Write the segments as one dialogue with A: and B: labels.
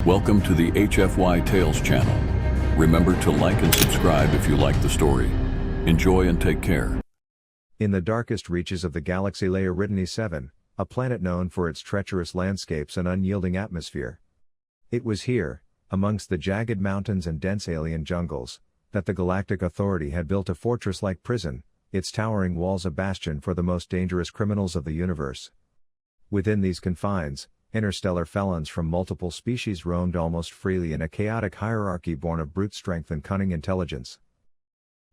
A: Welcome to the HFY Tales channel. Remember to like and subscribe if you like the story. Enjoy and take care.
B: In the darkest reaches of the galaxy lay Eridani 7, a planet known for its treacherous landscapes and unyielding atmosphere. It was here, amongst the jagged mountains and dense alien jungles, that the Galactic Authority had built a fortress-like prison, its towering walls a bastion for the most dangerous criminals of the universe. Within these confines, interstellar felons from multiple species roamed almost freely in a chaotic hierarchy born of brute strength and cunning intelligence.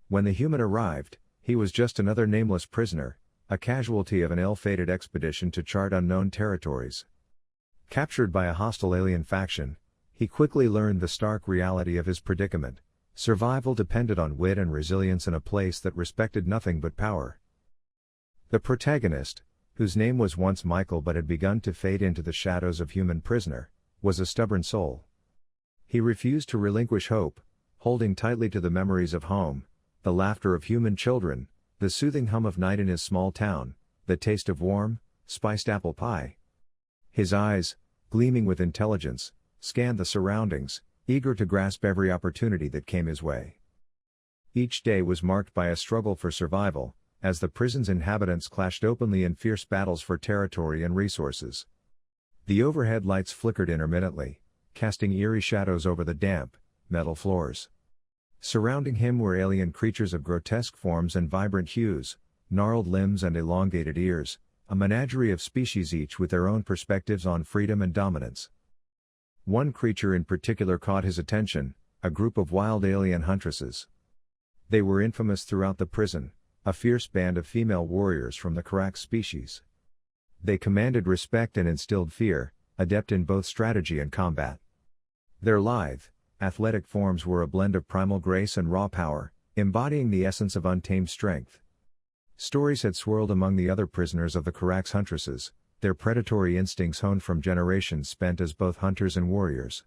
B: When the human arrived, he was just another nameless prisoner, a casualty of an ill-fated expedition to chart unknown territories. Captured by a hostile alien faction, he quickly learned the stark reality of his predicament. Survival depended on wit and resilience in a place that respected nothing but power. The protagonist, whose name was once Michael but had begun to fade into the shadows of human prisoner, was a stubborn soul. He refused to relinquish hope, holding tightly to the memories of home, the laughter of human children, the soothing hum of night in his small town, the taste of warm, spiced apple pie. His eyes, gleaming with intelligence, scanned the surroundings, eager to grasp every opportunity that came his way. Each day was marked by a struggle for survival, as the prison's inhabitants clashed openly in fierce battles for territory and resources. The overhead lights flickered intermittently, casting eerie shadows over the damp, metal floors. Surrounding him were alien creatures of grotesque forms and vibrant hues, gnarled limbs and elongated ears, a menagerie of species each with their own perspectives on freedom and dominance. One creature in particular caught his attention, a group of wild alien huntresses. They were infamous throughout the prison, a fierce band of female warriors from the Karax species. They commanded respect and instilled fear, adept in both strategy and combat. Their lithe, athletic forms were a blend of primal grace and raw power, embodying the essence of untamed strength. Stories had swirled among the other prisoners of the Karax Huntresses, their predatory instincts honed from generations spent as both hunters and warriors.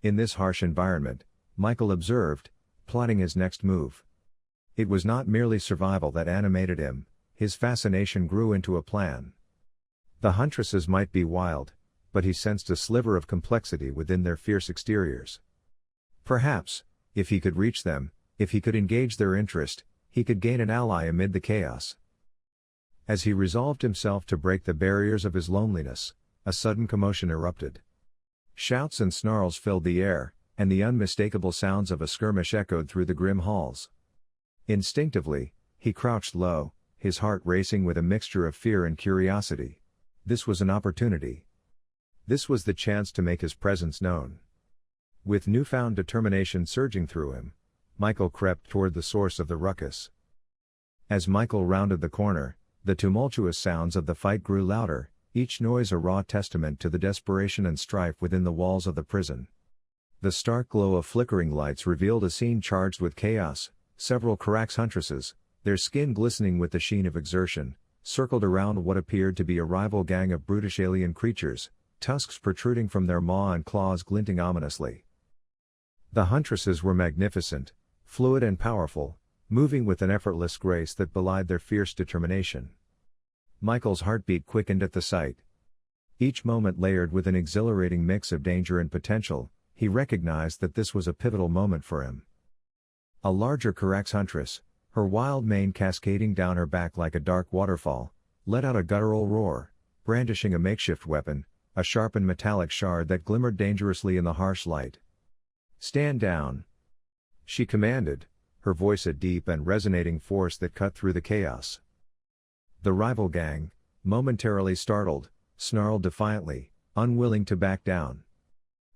B: In this harsh environment, Michael observed, plotting his next move. It was not merely survival that animated him, his fascination grew into a plan. The Huntresses might be wild, but he sensed a sliver of complexity within their fierce exteriors. Perhaps, if he could reach them, if he could engage their interest, he could gain an ally amid the chaos. As he resolved himself to break the barriers of his loneliness, a sudden commotion erupted. Shouts and snarls filled the air, and the unmistakable sounds of a skirmish echoed through the grim halls. Instinctively, he crouched low, his heart racing with a mixture of fear and curiosity. This was an opportunity. This was the chance to make his presence known. With newfound determination surging through him, Michael crept toward the source of the ruckus. As Michael rounded the corner, the tumultuous sounds of the fight grew louder, each noise a raw testament to the desperation and strife within the walls of the prison. The stark glow of flickering lights revealed a scene charged with chaos. Several Karax Huntresses, their skin glistening with the sheen of exertion, circled around what appeared to be a rival gang of brutish alien creatures, tusks protruding from their maw and claws glinting ominously. The Huntresses were magnificent, fluid and powerful, moving with an effortless grace that belied their fierce determination. Michael's heartbeat quickened at the sight. Each moment layered with an exhilarating mix of danger and potential, he recognized that this was a pivotal moment for him. A larger Karax Huntress, her wild mane cascading down her back like a dark waterfall, let out a guttural roar, brandishing a makeshift weapon, a sharpened metallic shard that glimmered dangerously in the harsh light. "Stand down," she commanded, her voice a deep and resonating force that cut through the chaos. The rival gang, momentarily startled, snarled defiantly, unwilling to back down.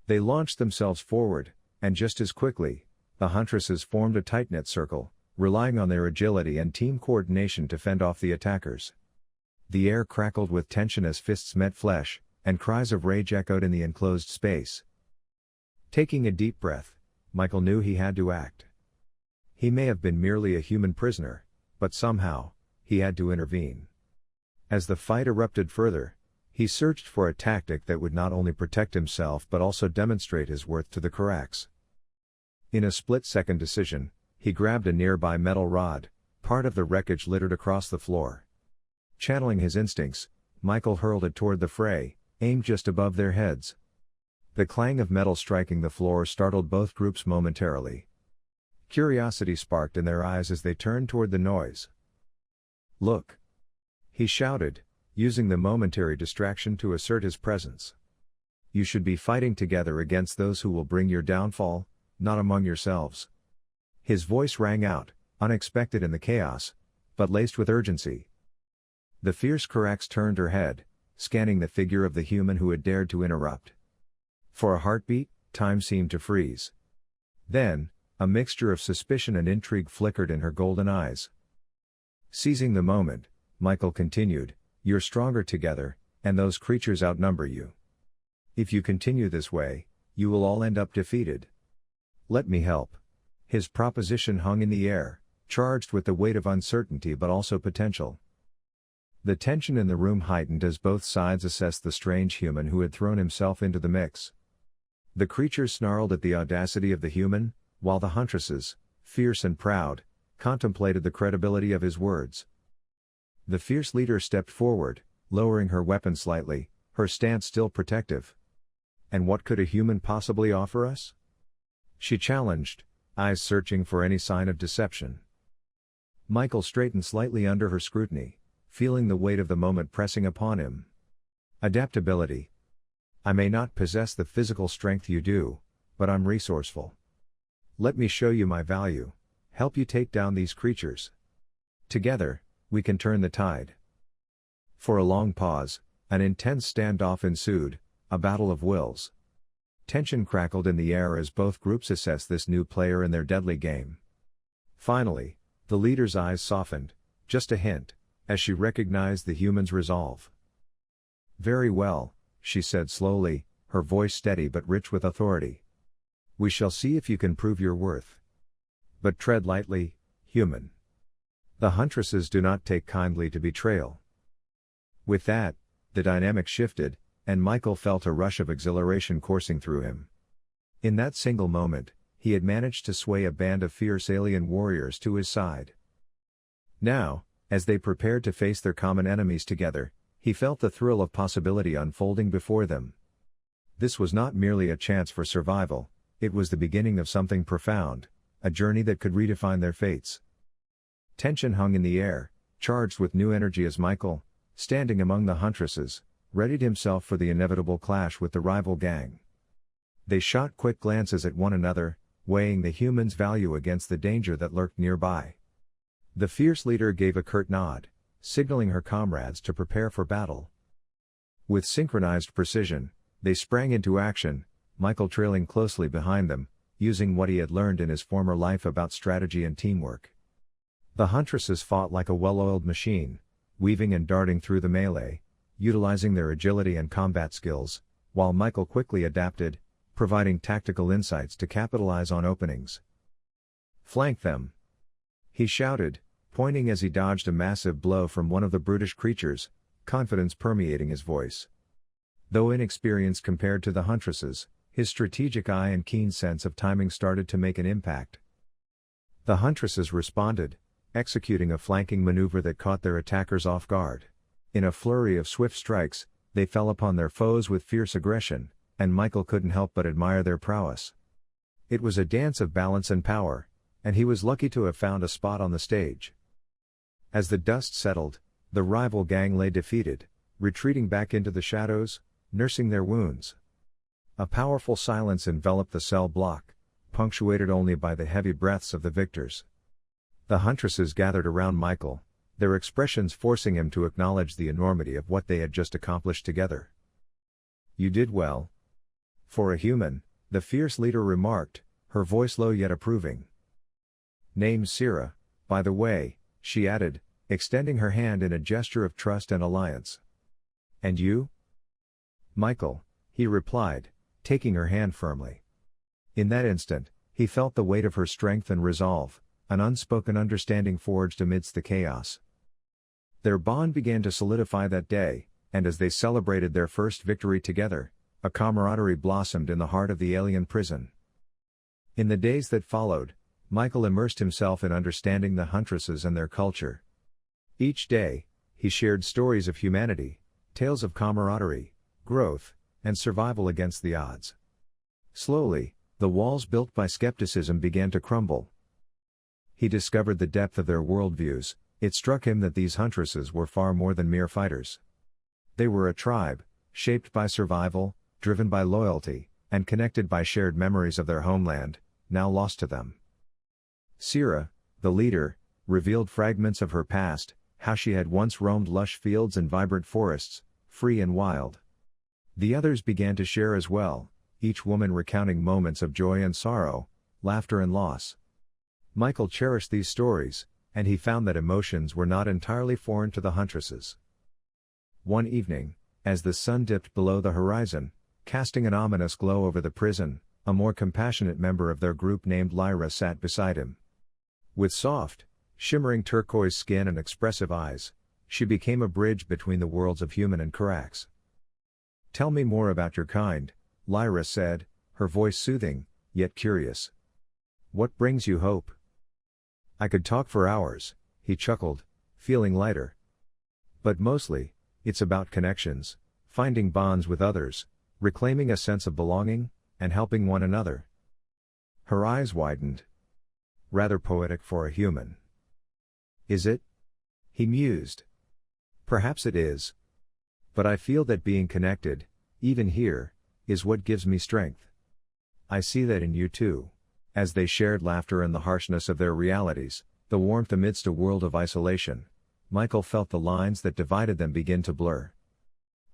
B: They launched themselves forward, and just as quickly, the Huntresses formed a tight-knit circle, relying on their agility and team coordination to fend off the attackers. The air crackled with tension as fists met flesh, and cries of rage echoed in the enclosed space. Taking a deep breath, Michael knew he had to act. He may have been merely a human prisoner, but somehow, he had to intervene. As the fight erupted further, he searched for a tactic that would not only protect himself but also demonstrate his worth to the Karax. In a split-second decision, he grabbed a nearby metal rod, part of the wreckage littered across the floor. Channeling his instincts, Michael hurled it toward the fray, aimed just above their heads. The clang of metal striking the floor startled both groups momentarily. Curiosity sparked in their eyes as they turned toward the noise. "Look!" he shouted, using the momentary distraction to assert his presence. "You should be fighting together against those who will bring your downfall, not among yourselves." His voice rang out, unexpected in the chaos, but laced with urgency. The fierce Karax turned her head, scanning the figure of the human who had dared to interrupt. For a heartbeat, time seemed to freeze. Then, a mixture of suspicion and intrigue flickered in her golden eyes. Seizing the moment, Michael continued, "You're stronger together, and those creatures outnumber you. If you continue this way, you will all end up defeated. Let me help." His proposition hung in the air, charged with the weight of uncertainty but also potential. The tension in the room heightened as both sides assessed the strange human who had thrown himself into the mix. The creatures snarled at the audacity of the human, while the Huntresses, fierce and proud, contemplated the credibility of his words. The fierce leader stepped forward, lowering her weapon slightly, her stance still protective. "And what could a human possibly offer us?" she challenged, eyes searching for any sign of deception. Michael straightened slightly under her scrutiny, feeling the weight of the moment pressing upon him. "Adaptability. I may not possess the physical strength you do, but I'm resourceful. Let me show you my value, help you take down these creatures. Together, we can turn the tide." For a long pause, an intense standoff ensued, a battle of wills. Tension crackled in the air as both groups assessed this new player in their deadly game. Finally, the leader's eyes softened, just a hint, as she recognized the human's resolve. "Very well," she said slowly, her voice steady but rich with authority. "We shall see if you can prove your worth. But tread lightly, human. The Huntresses do not take kindly to betrayal." With that, the dynamic shifted, and Michael felt a rush of exhilaration coursing through him. In that single moment, he had managed to sway a band of fierce alien warriors to his side. Now, as they prepared to face their common enemies together, he felt the thrill of possibility unfolding before them. This was not merely a chance for survival, it was the beginning of something profound, a journey that could redefine their fates. Tension hung in the air, charged with new energy as Michael, standing among the Huntresses, readied himself for the inevitable clash with the rival gang. They shot quick glances at one another, weighing the human's value against the danger that lurked nearby. The fierce leader gave a curt nod, signaling her comrades to prepare for battle. With synchronized precision, they sprang into action, Michael trailing closely behind them, using what he had learned in his former life about strategy and teamwork. The Huntresses fought like a well-oiled machine, weaving and darting through the melee, utilizing their agility and combat skills, while Michael quickly adapted, providing tactical insights to capitalize on openings. "Flank them!" he shouted, pointing as he dodged a massive blow from one of the brutish creatures, confidence permeating his voice. Though inexperienced compared to the Huntresses, his strategic eye and keen sense of timing started to make an impact. The Huntresses responded, executing a flanking maneuver that caught their attackers off guard. In a flurry of swift strikes, they fell upon their foes with fierce aggression, and Michael couldn't help but admire their prowess. It was a dance of balance and power, and he was lucky to have found a spot on the stage. As the dust settled, the rival gang lay defeated, retreating back into the shadows, nursing their wounds. A powerful silence enveloped the cell block, punctuated only by the heavy breaths of the victors. The Huntresses gathered around Michael, their expressions forcing him to acknowledge the enormity of what they had just accomplished together. "You did well. For a human," the fierce leader remarked, her voice low yet approving. "Name's Syrah, by the way," she added, extending her hand in a gesture of trust and alliance. "And you?" "Michael," he replied, taking her hand firmly. In that instant, he felt the weight of her strength and resolve, an unspoken understanding forged amidst the chaos. Their bond began to solidify that day, and as they celebrated their first victory together, a camaraderie blossomed in the heart of the alien prison. In the days that followed, Michael immersed himself in understanding the Huntresses and their culture. Each day, he shared stories of humanity, tales of camaraderie, growth, and survival against the odds. Slowly, the walls built by skepticism began to crumble. He discovered the depth of their worldviews. It struck him that these huntresses were far more than mere fighters. They were a tribe, shaped by survival, driven by loyalty, and connected by shared memories of their homeland, now lost to them. Sira, the leader, revealed fragments of her past, how she had once roamed lush fields and vibrant forests, free and wild. The others began to share as well, each woman recounting moments of joy and sorrow, laughter and loss. Michael cherished these stories, and he found that emotions were not entirely foreign to the huntresses. One evening, as the sun dipped below the horizon, casting an ominous glow over the prison, a more compassionate member of their group named Lyra sat beside him. With soft, shimmering turquoise skin and expressive eyes, she became a bridge between the worlds of human and Karax. "Tell me more about your kind," Lyra said, her voice soothing, yet curious. "What brings you hope?" "I could talk for hours," he chuckled, feeling lighter. "But mostly, it's about connections, finding bonds with others, reclaiming a sense of belonging, and helping one another." Her eyes widened. "Rather poetic for a human." "Is it?" he mused. "Perhaps it is. But I feel that being connected, even here, is what gives me strength. I see that in you too." As they shared laughter and the harshness of their realities, the warmth amidst a world of isolation, Michael felt the lines that divided them begin to blur.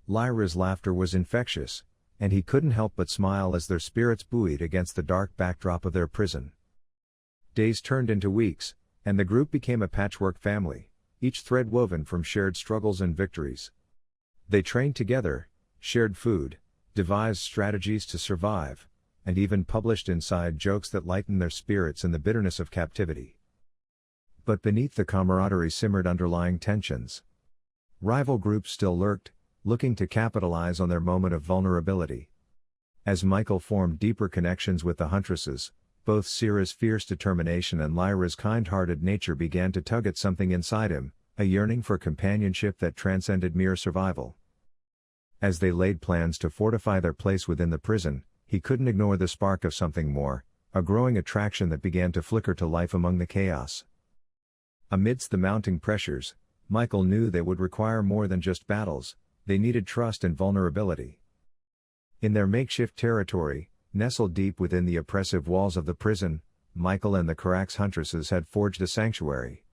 B: Lyra's laughter was infectious, and he couldn't help but smile as their spirits buoyed against the dark backdrop of their prison. Days turned into weeks, and the group became a patchwork family, each thread woven from shared struggles and victories. They trained together, shared food, devised strategies to survive, and even published inside jokes that lightened their spirits in the bitterness of captivity. But beneath the camaraderie simmered underlying tensions. Rival groups still lurked, looking to capitalize on their moment of vulnerability. As Michael formed deeper connections with the huntresses, both Sira's fierce determination and Lyra's kind-hearted nature began to tug at something inside him, a yearning for companionship that transcended mere survival. As they laid plans to fortify their place within the prison, he couldn't ignore the spark of something more, a growing attraction that began to flicker to life among the chaos. Amidst the mounting pressures, Michael knew they would require more than just battles. They needed trust and vulnerability. In their makeshift territory, nestled deep within the oppressive walls of the prison, Michael and the Karax huntresses had forged a sanctuary.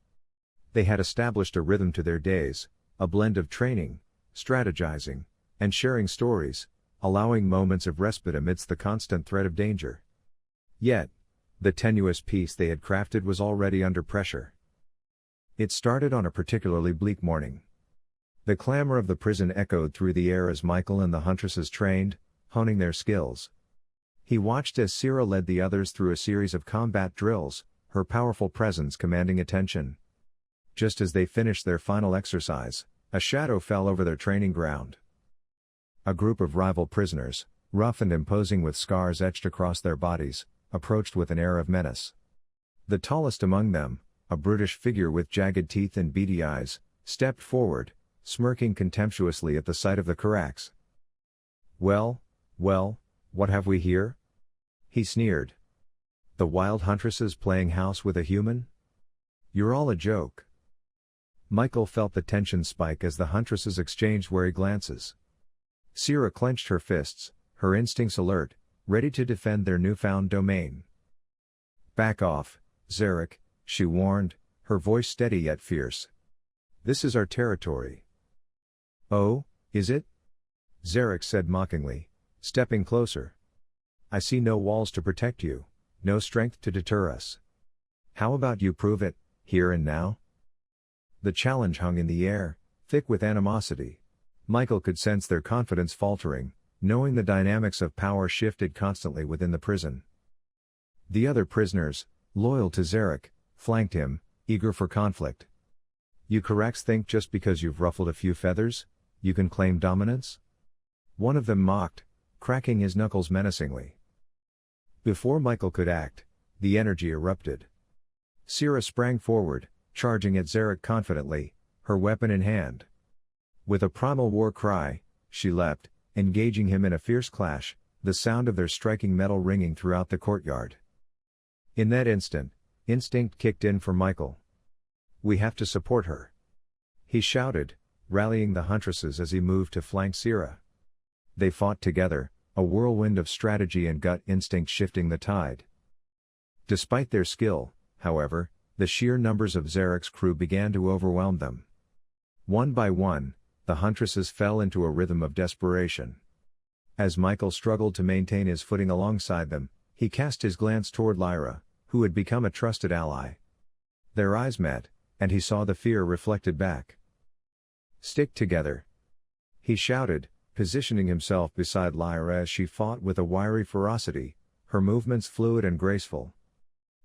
B: They had established a rhythm to their days, a blend of training, strategizing, and sharing stories, allowing moments of respite amidst the constant threat of danger. Yet, the tenuous peace they had crafted was already under pressure. It started on a particularly bleak morning. The clamor of the prison echoed through the air as Michael and the huntresses trained, honing their skills. He watched as Sira led the others through a series of combat drills, her powerful presence commanding attention. Just as they finished their final exercise, a shadow fell over their training ground. A group of rival prisoners, rough and imposing with scars etched across their bodies, approached with an air of menace. The tallest among them, a brutish figure with jagged teeth and beady eyes, stepped forward, smirking contemptuously at the sight of the Karax. Well, what have we here?" he sneered. "The wild huntresses playing house with a human? You're all a joke." Michael felt the tension spike as the huntresses exchanged wary glances. Sira clenched her fists, her instincts alert, ready to defend their newfound domain. "Back off, Zarek," she warned, her voice steady yet fierce. "This is our territory." "Oh, is it?" Zarek said mockingly, stepping closer. "I see no walls to protect you, no strength to deter us. How about you prove it, here and now?" The challenge hung in the air, thick with animosity. Michael could sense their confidence faltering, knowing the dynamics of power shifted constantly within the prison. The other prisoners, loyal to Zarek, flanked him, eager for conflict. "You Karax think just because you've ruffled a few feathers, you can claim dominance?" One of them mocked, cracking his knuckles menacingly. Before Michael could act, the energy erupted. Sira sprang forward, charging at Zarek confidently, her weapon in hand. With a primal war cry, she leapt, engaging him in a fierce clash, the sound of their striking metal ringing throughout the courtyard. In that instant, instinct kicked in for Michael. "We have to support her," he shouted, rallying the Huntresses as he moved to flank Sira. They fought together, a whirlwind of strategy and gut instinct shifting the tide. Despite their skill, however, the sheer numbers of Zarek's crew began to overwhelm them. One by one, the Huntresses fell into a rhythm of desperation. As Michael struggled to maintain his footing alongside them, he cast his glance toward Lyra, who had become a trusted ally. Their eyes met, and he saw the fear reflected back. "Stick together," he shouted, positioning himself beside Lyra as she fought with a wiry ferocity, her movements fluid and graceful.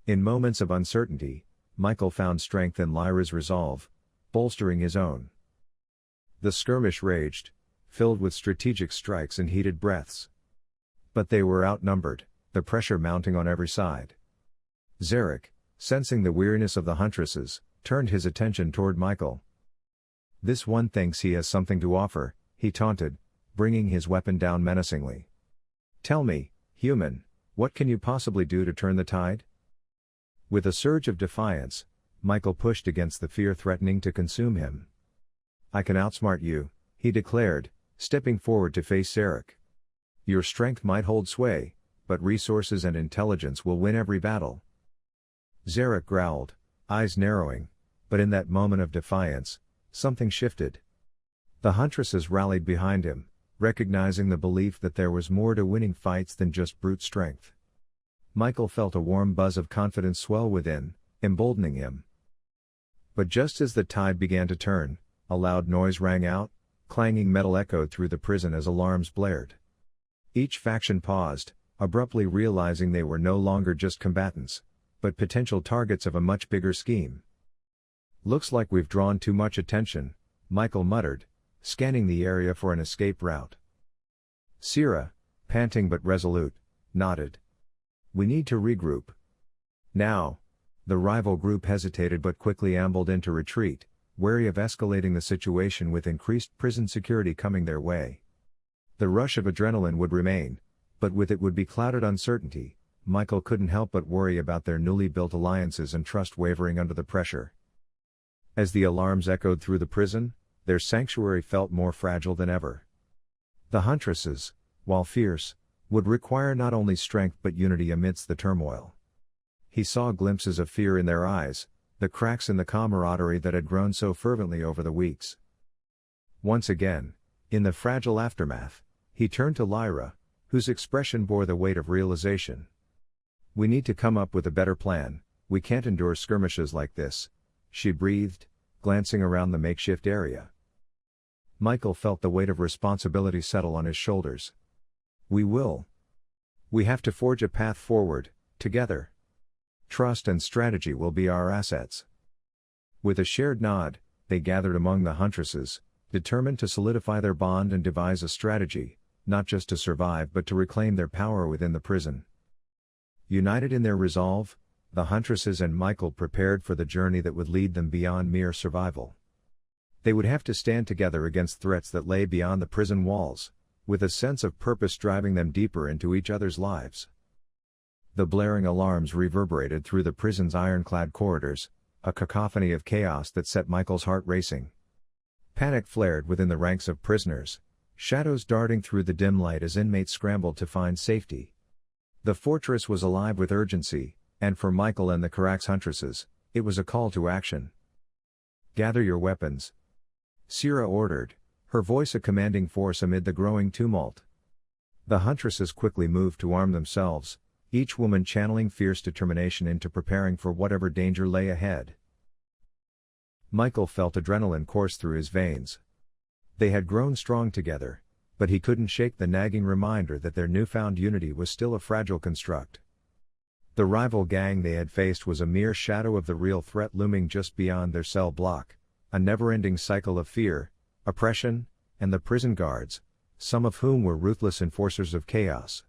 B: In moments of uncertainty, Michael found strength in Lyra's resolve, bolstering his own. The skirmish raged, filled with strategic strikes and heated breaths. But they were outnumbered, the pressure mounting on every side. Zarek, sensing the weariness of the Huntresses, turned his attention toward Michael. "This one thinks he has something to offer," he taunted, bringing his weapon down menacingly. "Tell me, human, what can you possibly do to turn the tide?" With a surge of defiance, Michael pushed against the fear threatening to consume him. "I can outsmart you," he declared, stepping forward to face Zarek. "Your strength might hold sway, but resources and intelligence will win every battle." Zarek growled, eyes narrowing, but in that moment of defiance, something shifted. The Huntresses rallied behind him, recognizing the belief that there was more to winning fights than just brute strength. Michael felt a warm buzz of confidence swell within, emboldening him. But just as the tide began to turn, a loud noise rang out, clanging metal echoed through the prison as alarms blared. Each faction paused, abruptly realizing they were no longer just combatants, but potential targets of a much bigger scheme. "Looks like we've drawn too much attention," Michael muttered, scanning the area for an escape route. Sira, panting but resolute, nodded. "We need to regroup." Now, the rival group hesitated but quickly ambled into retreat, wary of escalating the situation with increased prison security coming their way. The rush of adrenaline would remain, but with it would be clouded uncertainty. Michael couldn't help but worry about their newly built alliances and trust wavering under the pressure. As the alarms echoed through the prison, their sanctuary felt more fragile than ever. The Huntresses, while fierce, would require not only strength but unity amidst the turmoil. He saw glimpses of fear in their eyes, the cracks in the camaraderie that had grown so fervently over the weeks. Once again, in the fragile aftermath, he turned to Lyra, whose expression bore the weight of realization. "We need to come up with a better plan, we can't endure skirmishes like this," she breathed, glancing around the makeshift area. Michael felt the weight of responsibility settle on his shoulders. "We will. We have to forge a path forward, together. Trust and strategy will be our assets." With a shared nod, they gathered among the Huntresses, determined to solidify their bond and devise a strategy, not just to survive but to reclaim their power within the prison. United in their resolve, the Huntresses and Michael prepared for the journey that would lead them beyond mere survival. They would have to stand together against threats that lay beyond the prison walls, with a sense of purpose driving them deeper into each other's lives. The blaring alarms reverberated through the prison's ironclad corridors, a cacophony of chaos that set Michael's heart racing. Panic flared within the ranks of prisoners, shadows darting through the dim light as inmates scrambled to find safety. The fortress was alive with urgency, and for Michael and the Karax Huntresses, it was a call to action. "Gather your weapons," Sira ordered, her voice a commanding force amid the growing tumult. The Huntresses quickly moved to arm themselves, each woman channeling fierce determination into preparing for whatever danger lay ahead. Michael felt adrenaline course through his veins. They had grown strong together, but he couldn't shake the nagging reminder that their newfound unity was still a fragile construct. The rival gang they had faced was a mere shadow of the real threat looming just beyond their cell block, a never-ending cycle of fear, oppression, and the prison guards, some of whom were ruthless enforcers of chaos.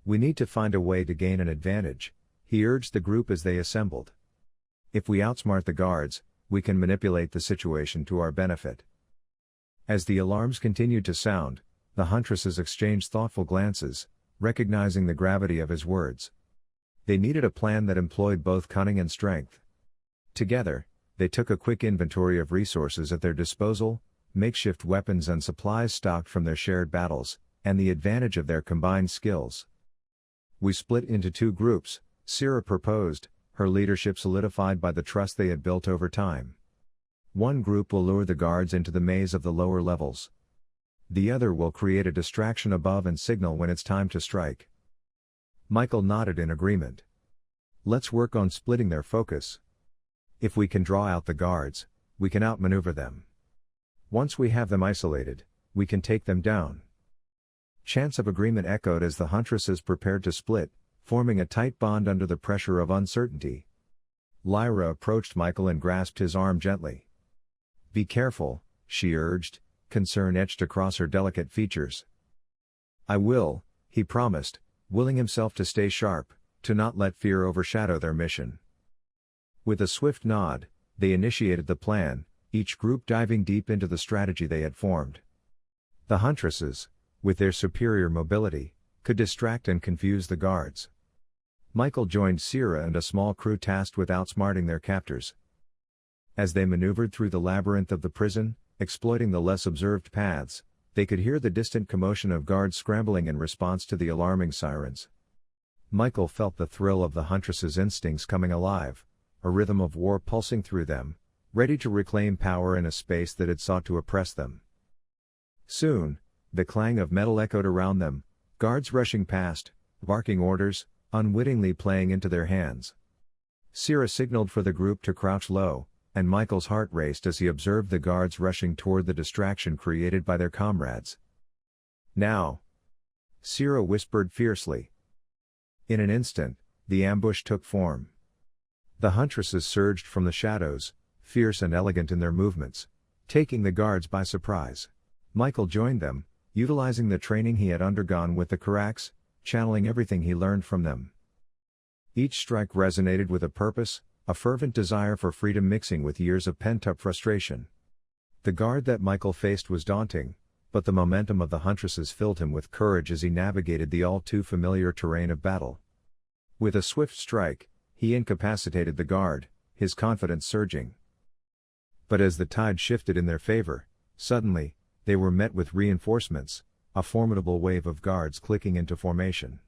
B: "We need to find a way to gain an advantage," he urged the group as they assembled. "If we outsmart the guards, we can manipulate the situation to our benefit." As the alarms continued to sound, The Huntresses exchanged thoughtful glances, recognizing the gravity of his words. They needed a plan that employed both cunning and strength. Together, they took a quick inventory of resources at their disposal, makeshift weapons and supplies stocked from their shared battles, and the advantage of their combined skills. "We split into two groups," Sira proposed, her leadership solidified by the trust they had built over time. "One group will lure the guards into the maze of the lower levels. The other will create a distraction above and signal when it's time to strike." Michael nodded in agreement. "Let's work on splitting their focus. If we can draw out the guards, we can outmaneuver them. Once we have them isolated, we can take them down." Chants of agreement echoed as the Huntresses prepared to split, forming a tight bond under the pressure of uncertainty. Lyra approached Michael and grasped his arm gently. "Be careful," she urged, concern etched across her delicate features. "I will," he promised, willing himself to stay sharp, to not let fear overshadow their mission. With a swift nod, they initiated the plan, each group diving deep into the strategy they had formed. The Huntresses, with their superior mobility, could distract and confuse the guards. Michael joined Sira and a small crew tasked with outsmarting their captors. As they maneuvered through the labyrinth of the prison, exploiting the less observed paths, they could hear the distant commotion of guards scrambling in response to the alarming sirens. Michael felt the thrill of the Huntresses' instincts coming alive, a rhythm of war pulsing through them, ready to reclaim power in a space that had sought to oppress them. Soon, the clang of metal echoed around them, guards rushing past, barking orders, unwittingly playing into their hands. Sira signaled for the group to crouch low, and Michael's heart raced as he observed the guards rushing toward the distraction created by their comrades. "Now!" Sira whispered fiercely. In an instant, the ambush took form. The Huntresses surged from the shadows, fierce and elegant in their movements, taking the guards by surprise. Michael joined them, utilizing the training he had undergone with the Karax, channeling everything he learned from them. Each strike resonated with a purpose, a fervent desire for freedom mixing with years of pent-up frustration. The guard that Michael faced was daunting, but the momentum of the Huntresses filled him with courage as he navigated the all-too-familiar terrain of battle. With a swift strike, he incapacitated the guard, his confidence surging. But as the tide shifted in their favor, suddenly, they were met with reinforcements, a formidable wave of guards clicking into formation.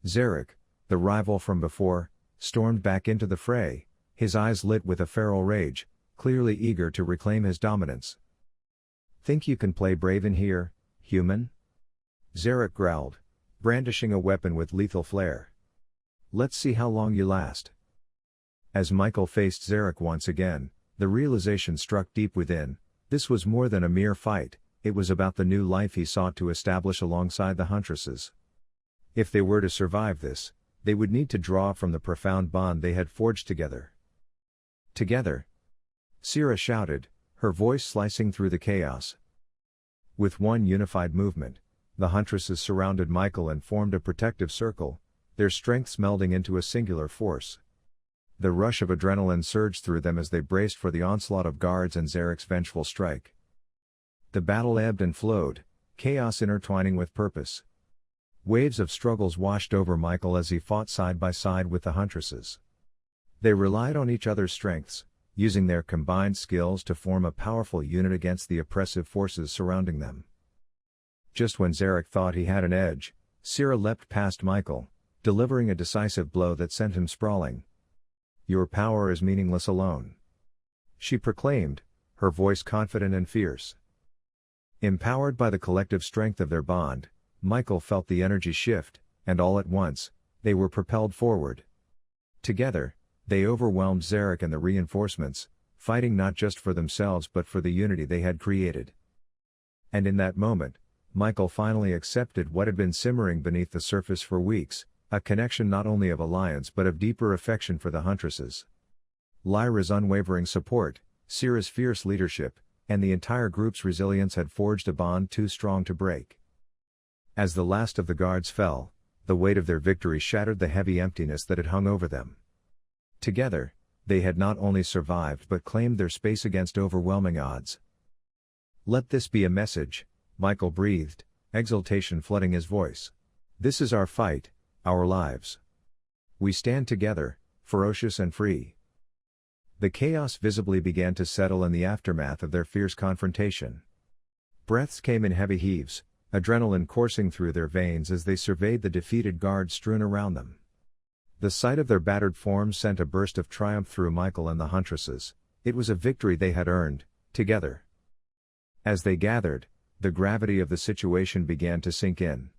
B: Zarek, the rival from before, stormed back into the fray, his eyes lit with a feral rage, clearly eager to reclaim his dominance. "Think you can play brave in here, human?" Zarek growled, brandishing a weapon with lethal flair. "Let's see how long you last." As Michael faced Zarek once again, the realization struck deep within: this was more than a mere fight, it was about the new life he sought to establish alongside the Huntresses. If they were to survive this, they would need to draw from the profound bond they had forged together. "Together!" Sira shouted, her voice slicing through the chaos. With one unified movement, the Huntresses surrounded Michael and formed a protective circle, their strengths melding into a singular force. The rush of adrenaline surged through them as they braced for the onslaught of guards and Zarek's vengeful strike. The battle ebbed and flowed, chaos intertwining with purpose. Waves of struggles washed over Michael as he fought side by side with the Huntresses. They relied on each other's strengths, using their combined skills to form a powerful unit against the oppressive forces surrounding them. Just when Zarek thought he had an edge, Sira leapt past Michael, delivering a decisive blow that sent him sprawling. "Your power is meaningless alone," she proclaimed, her voice confident and fierce. Empowered by the collective strength of their bond, Michael felt the energy shift, and all at once, they were propelled forward. Together, they overwhelmed Zarek and the reinforcements, fighting not just for themselves but for the unity they had created. And in that moment, Michael finally accepted what had been simmering beneath the surface for weeks, a connection not only of alliance but of deeper affection for the Huntresses. Lyra's unwavering support, Sira's fierce leadership, and the entire group's resilience had forged a bond too strong to break. As the last of the guards fell, the weight of their victory shattered the heavy emptiness that had hung over them. Together, they had not only survived but claimed their space against overwhelming odds. "Let this be a message," Michael breathed, exultation flooding his voice. This is our fight, our lives. We stand together, ferocious and free. The chaos visibly began to settle in the aftermath of their fierce confrontation. Breaths came in heavy heaves, adrenaline coursing through their veins as they surveyed the defeated guards strewn around them. The sight of their battered forms sent a burst of triumph through Michael and the Huntresses. It was a victory they had earned, together. As they gathered, the gravity of the situation began to sink in.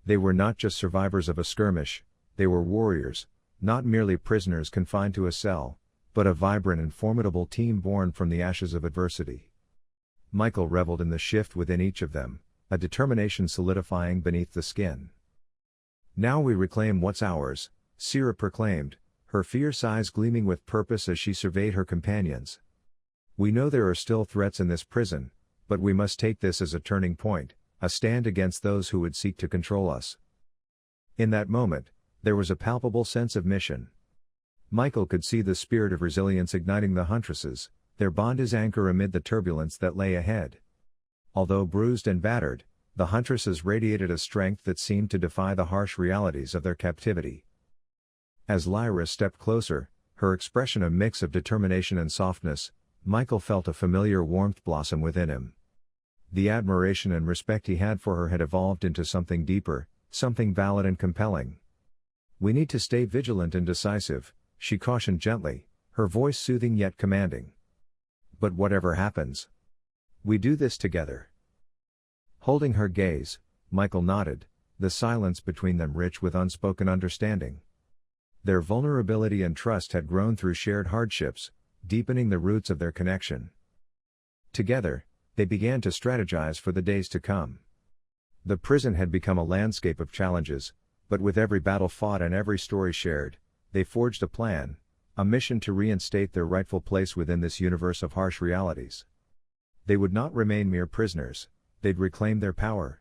B: They were not just survivors of a skirmish, they were warriors, not merely prisoners confined to a cell, but a vibrant and formidable team born from the ashes of adversity. Michael reveled in the shift within each of them, a determination solidifying beneath the skin. Now we reclaim what's ours, Syrah proclaimed, her fierce eyes gleaming with purpose as she surveyed her companions. We know there are still threats in this prison, but we must take this as a turning point, a stand against those who would seek to control us. In that moment, there was a palpable sense of mission. Michael could see the spirit of resilience igniting the Huntresses, their bond as anchor amid the turbulence that lay ahead. Although bruised and battered, the Huntresses radiated a strength that seemed to defy the harsh realities of their captivity. As Lyra stepped closer, her expression a mix of determination and softness, Michael felt a familiar warmth blossom within him. The admiration and respect he had for her had evolved into something deeper, something valid and compelling. We need to stay vigilant and decisive, she cautioned gently, her voice soothing yet commanding. But whatever happens, we do this together. Holding her gaze, Michael nodded, the silence between them rich with unspoken understanding. Their vulnerability and trust had grown through shared hardships, deepening the roots of their connection. Together, they began to strategize for the days to come. The prison had become a landscape of challenges, but with every battle fought and every story shared, they forged a plan, a mission to reinstate their rightful place within this universe of harsh realities. They would not remain mere prisoners, they'd reclaim their power.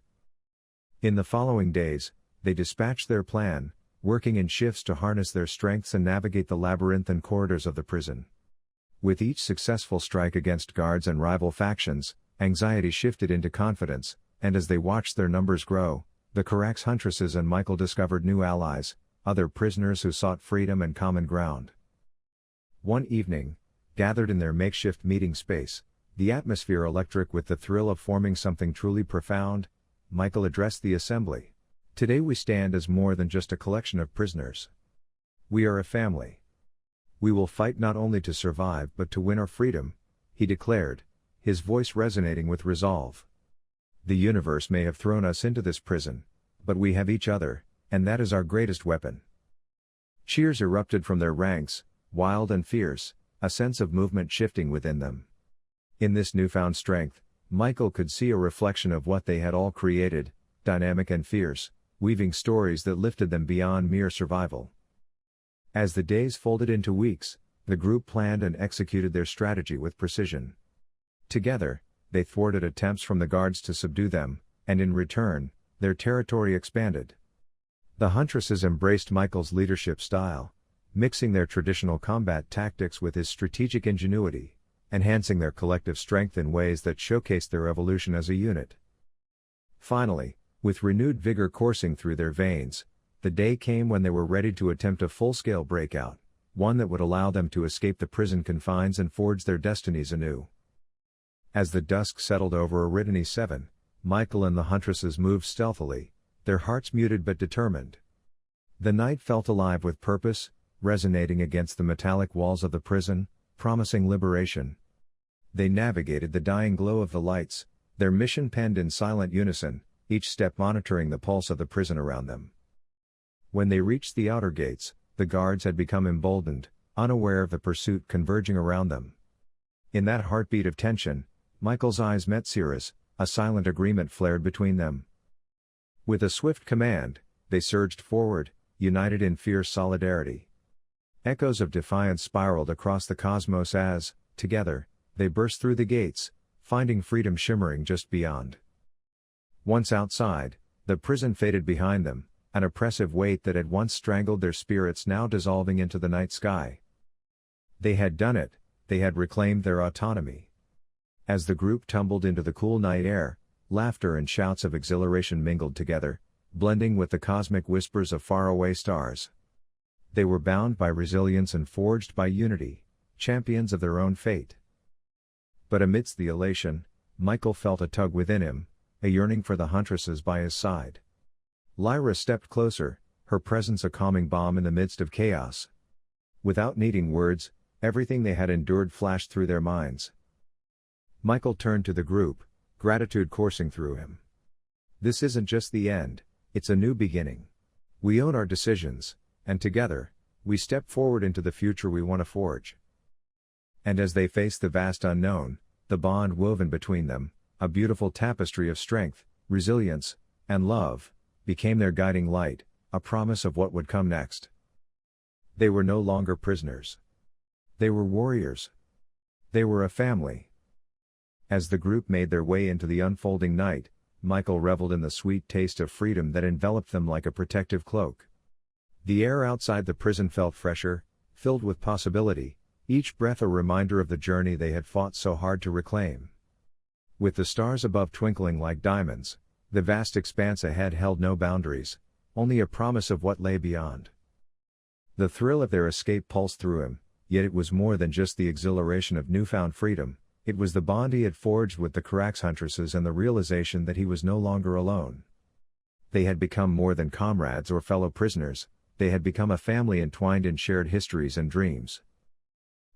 B: In the following days, they dispatched their plan, working in shifts to harness their strengths and navigate the labyrinthine corridors of the prison. With each successful strike against guards and rival factions, anxiety shifted into confidence, and as they watched their numbers grow, the Karak's Huntresses and Michael discovered new allies, other prisoners who sought freedom and common ground. One evening, gathered in their makeshift meeting space, the atmosphere electric with the thrill of forming something truly profound, Michael addressed the assembly. Today we stand as more than just a collection of prisoners. We are a family. We will fight not only to survive but to win our freedom, he declared, his voice resonating with resolve. The universe may have thrown us into this prison, but we have each other, and that is our greatest weapon. Cheers erupted from their ranks, wild and fierce, a sense of movement shifting within them. In this newfound strength, Michael could see a reflection of what they had all created, dynamic and fierce, weaving stories that lifted them beyond mere survival. As the days folded into weeks, the group planned and executed their strategy with precision. Together, they thwarted attempts from the guards to subdue them, and in return, their territory expanded. The Huntresses embraced Michael's leadership style, mixing their traditional combat tactics with his strategic ingenuity, enhancing their collective strength in ways that showcased their evolution as a unit. Finally, with renewed vigor coursing through their veins, the day came when they were ready to attempt a full-scale breakout, one that would allow them to escape the prison confines and forge their destinies anew. As the dusk settled over Eridani 7, Michael and the Huntresses moved stealthily, their hearts muted but determined. The night felt alive with purpose, resonating against the metallic walls of the prison, promising liberation. They navigated the dying glow of the lights, their mission penned in silent unison, each step monitoring the pulse of the prison around them. When they reached the outer gates, the guards had become emboldened, unaware of the pursuit converging around them. In that heartbeat of tension, Michael's eyes met Syrah's, a silent agreement flared between them. With a swift command, they surged forward, united in fierce solidarity. Echoes of defiance spiraled across the cosmos as, together, they burst through the gates, finding freedom shimmering just beyond. Once outside, the prison faded behind them, an oppressive weight that had once strangled their spirits now dissolving into the night sky. They had done it, they had reclaimed their autonomy. As the group tumbled into the cool night air, Laughter and shouts of exhilaration mingled together, blending with the cosmic whispers of faraway stars. They were bound by resilience and forged by unity, champions of their own fate. But amidst the elation, Michael felt a tug within him, a yearning for the Huntresses by his side. Lyra stepped closer, her presence a calming balm in the midst of chaos. Without needing words, everything they had endured flashed through their minds. Michael turned to the group, gratitude coursing through him. This isn't just the end, it's a new beginning. We own our decisions, and together, we step forward into the future we want to forge. And as they faced the vast unknown, the bond woven between them, a beautiful tapestry of strength, resilience, and love, became their guiding light, a promise of what would come next. They were no longer prisoners. They were warriors. They were a family. As the group made their way into the unfolding night, Michael reveled in the sweet taste of freedom that enveloped them like a protective cloak. The air outside the prison felt fresher, filled with possibility, each breath a reminder of the journey they had fought so hard to reclaim. With the stars above twinkling like diamonds, the vast expanse ahead held no boundaries, only a promise of what lay beyond. The thrill of their escape pulsed through him, yet it was more than just the exhilaration of newfound freedom, it was the bond he had forged with the Karax Huntresses and the realization that he was no longer alone. They had become more than comrades or fellow prisoners, they had become a family entwined in shared histories and dreams.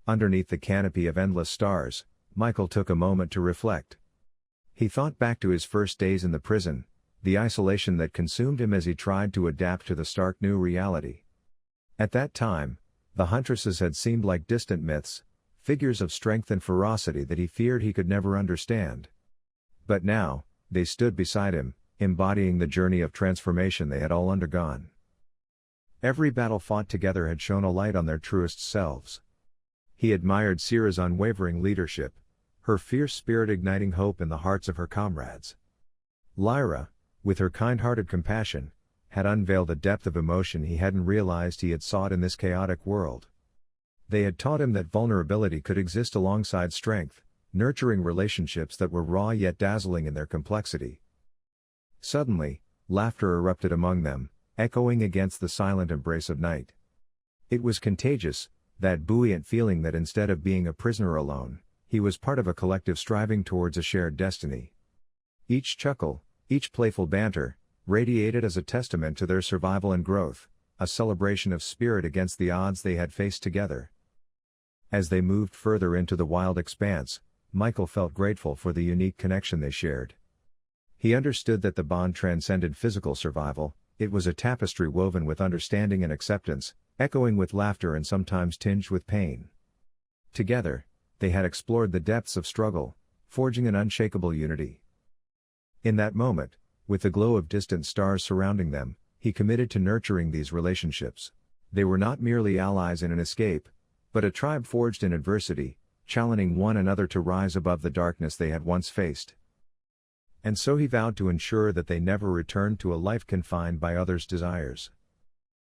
B: Underneath the canopy of endless stars, Michael took a moment to reflect. He thought back to his first days in the prison, the isolation that consumed him as he tried to adapt to the stark new reality. At that time, the Huntresses had seemed like distant myths, figures of strength and ferocity that he feared he could never understand. But now, they stood beside him, embodying the journey of transformation they had all undergone. Every battle fought together had shone a light on their truest selves. He admired Syrah's unwavering leadership, her fierce spirit igniting hope in the hearts of her comrades. Lyra, with her kind-hearted compassion, had unveiled a depth of emotion he hadn't realized he had sought in this chaotic world. They had taught him that vulnerability could exist alongside strength, nurturing relationships that were raw yet dazzling in their complexity. Suddenly, laughter erupted among them, echoing against the silent embrace of night. It was contagious, that buoyant feeling that instead of being a prisoner alone, he was part of a collective striving towards a shared destiny. Each chuckle, each playful banter, radiated as a testament to their survival and growth, a celebration of spirit against the odds they had faced together. As they moved further into the wild expanse, Michael felt grateful for the unique connection they shared. He understood that the bond transcended physical survival, it was a tapestry woven with understanding and acceptance, echoing with laughter and sometimes tinged with pain. Together, they had explored the depths of struggle, forging an unshakable unity. In that moment, with the glow of distant stars surrounding them, he committed to nurturing these relationships. They were not merely allies in an escape, but a tribe forged in adversity, challenging one another to rise above the darkness they had once faced. And so he vowed to ensure that they never returned to a life confined by others' desires.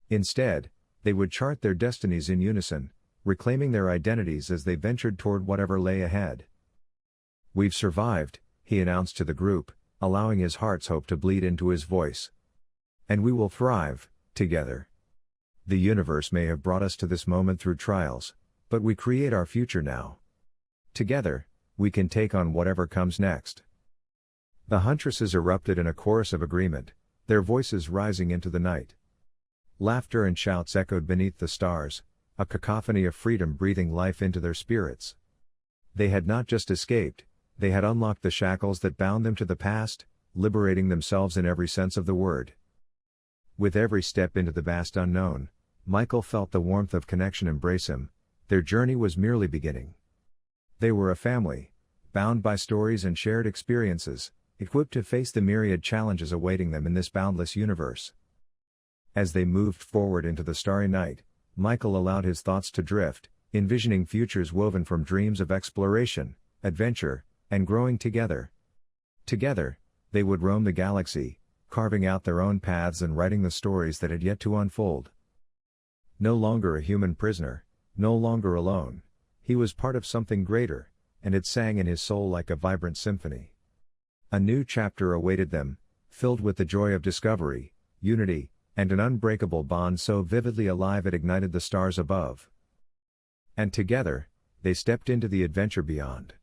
B: Instead, they would chart their destinies in unison, reclaiming their identities as they ventured toward whatever lay ahead. "We've survived," he announced to the group, allowing his heart's hope to bleed into his voice. "And we will thrive, together. The universe may have brought us to this moment through trials, but we create our future now. Together, we can take on whatever comes next." The Huntresses erupted in a chorus of agreement, their voices rising into the night. Laughter and shouts echoed beneath the stars, a cacophony of freedom breathing life into their spirits. They had not just escaped, they had unlocked the shackles that bound them to the past, liberating themselves in every sense of the word. With every step into the vast unknown, Michael felt the warmth of connection embrace him, their journey was merely beginning. They were a family, bound by stories and shared experiences, equipped to face the myriad challenges awaiting them in this boundless universe. As they moved forward into the starry night, Michael allowed his thoughts to drift, envisioning futures woven from dreams of exploration, adventure, and growing together. Together, they would roam the galaxy, carving out their own paths and writing the stories that had yet to unfold. No longer a human prisoner, no longer alone, he was part of something greater, and it sang in his soul like a vibrant symphony. A new chapter awaited them, filled with the joy of discovery, unity, and an unbreakable bond so vividly alive it ignited the stars above. And together, they stepped into the adventure beyond.